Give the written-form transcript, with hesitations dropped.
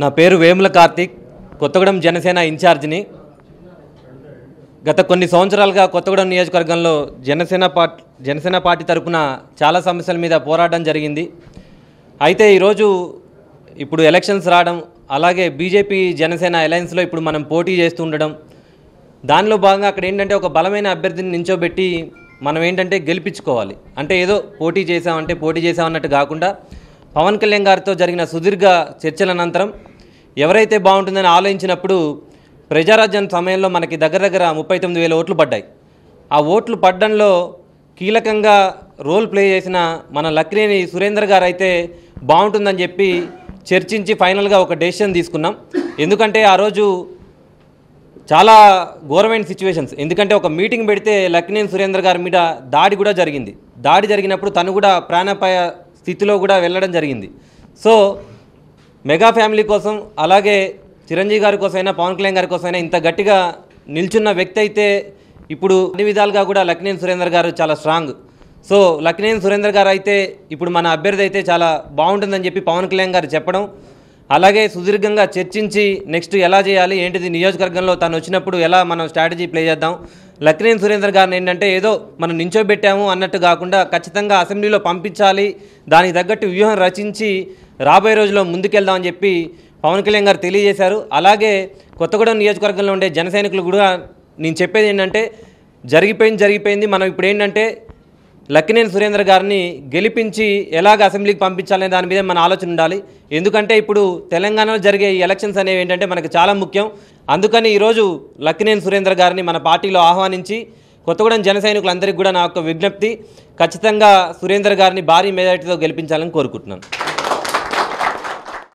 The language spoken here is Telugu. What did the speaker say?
నా పేరు వేముల కార్తిక్, కొత్తగూడెం జనసేన ఇన్ఛార్జిని. గత కొన్ని సంవత్సరాలుగా కొత్తగూడెం నియోజకవర్గంలో జనసేన పార్టీ తరపున చాలా సమస్యల మీద పోరాటం జరిగింది. అయితే ఈరోజు ఇప్పుడు ఎలక్షన్స్ రావడం, అలాగే బీజేపీ జనసేన అలయన్స్లో ఇప్పుడు మనం పోటీ చేస్తూ ఉండడం, దానిలో భాగంగా అక్కడ ఏంటంటే ఒక బలమైన అభ్యర్థిని నించోబెట్టి మనం ఏంటంటే గెలిపించుకోవాలి. అంటే ఏదో పోటీ చేసామన్నట్టు కాకుండా పవన్ కళ్యాణ్ గారితో జరిగిన సుదీర్ఘ చర్చల అనంతరం ఎవరైతే బాగుంటుందని ఆలోచించినప్పుడు ప్రజారాజ్యం సమయంలో మనకి దగ్గర 39,000 ఓట్లు పడ్డాయి. ఆ ఓట్లు పడ్డంలో కీలకంగా రోల్ ప్లే చేసిన మన లక్కినేని సురేందర్ గారు అయితే బాగుంటుందని చెప్పి చర్చించి ఫైనల్గా ఒక డెసిషన్ తీసుకున్నాం. ఎందుకంటే ఆ రోజు చాలా ఘోరమైన సిచ్యువేషన్స్. ఎందుకంటే ఒక మీటింగ్ పెడితే లక్కినేని సురేందర్ గారి మీద దాడి కూడా జరిగింది. దాడి జరిగినప్పుడు తను కూడా ప్రాణాపాయ స్థితిలో కూడా వెళ్ళడం జరిగింది. సో మెగా ఫ్యామిలీ కోసం, అలాగే చిరంజీవి గారి కోసమైనా, పవన్ కళ్యాణ్ గారి కోసమైనా ఇంత గట్టిగా నిల్చున్న వ్యక్తి అయితే ఇప్పుడు అన్ని విధాలుగా కూడా లక్కినేని సురేందర్ గారు చాలా స్ట్రాంగ్. సో లక్కినేని సురేందర్ గారు అయితే ఇప్పుడు మన అభ్యర్థి అయితే చాలా బాగుంటుందని చెప్పి పవన్ కళ్యాణ్ గారు చెప్పడం, అలాగే సుదీర్ఘంగా చర్చించి నెక్స్ట్ ఎలా చేయాలి ఏంటిది, నియోజకవర్గంలో తను వచ్చినప్పుడు ఎలా మనం స్ట్రాటజీ ప్లే చేద్దాం, లక్కినేని సురేందర్ గారిని ఏంటంటే ఏదో మనం నించోబెట్టాము అన్నట్టు కాకుండా ఖచ్చితంగా అసెంబ్లీలో పంపించాలి, దానికి తగ్గట్టు వ్యూహం రచించి రాబోయే రోజుల్లో ముందుకెళ్దామని చెప్పి పవన్ కళ్యాణ్ గారు తెలియజేశారు. అలాగే కొత్తగూడెం నియోజకవర్గంలో ఉండే జన సైనికులు కూడా నేను చెప్పేది ఏంటంటే జరిగిపోయింది. మనం ఇప్పుడు ఏంటంటే లక్కినేని సురేందర్ గారిని గెలిపించి ఎలాగ అసెంబ్లీకి పంపించాలనే దాని మీద మన ఆలోచన ఉండాలి. ఎందుకంటే ఇప్పుడు తెలంగాణలో జరిగే ఈ ఎలక్షన్స్ అనేవి ఏంటంటే మనకు చాలా ముఖ్యం. అందుకని ఈరోజు లక్కినేని సురేందర్ గారిని మన పార్టీలో ఆహ్వానించి కొత్తగూడెం జన సైనికులందరికీ కూడా నా యొక్క విజ్ఞప్తి, ఖచ్చితంగా సురేందర్ గారిని భారీ మెజారిటీతో గెలిపించాలని కోరుకుంటున్నాను.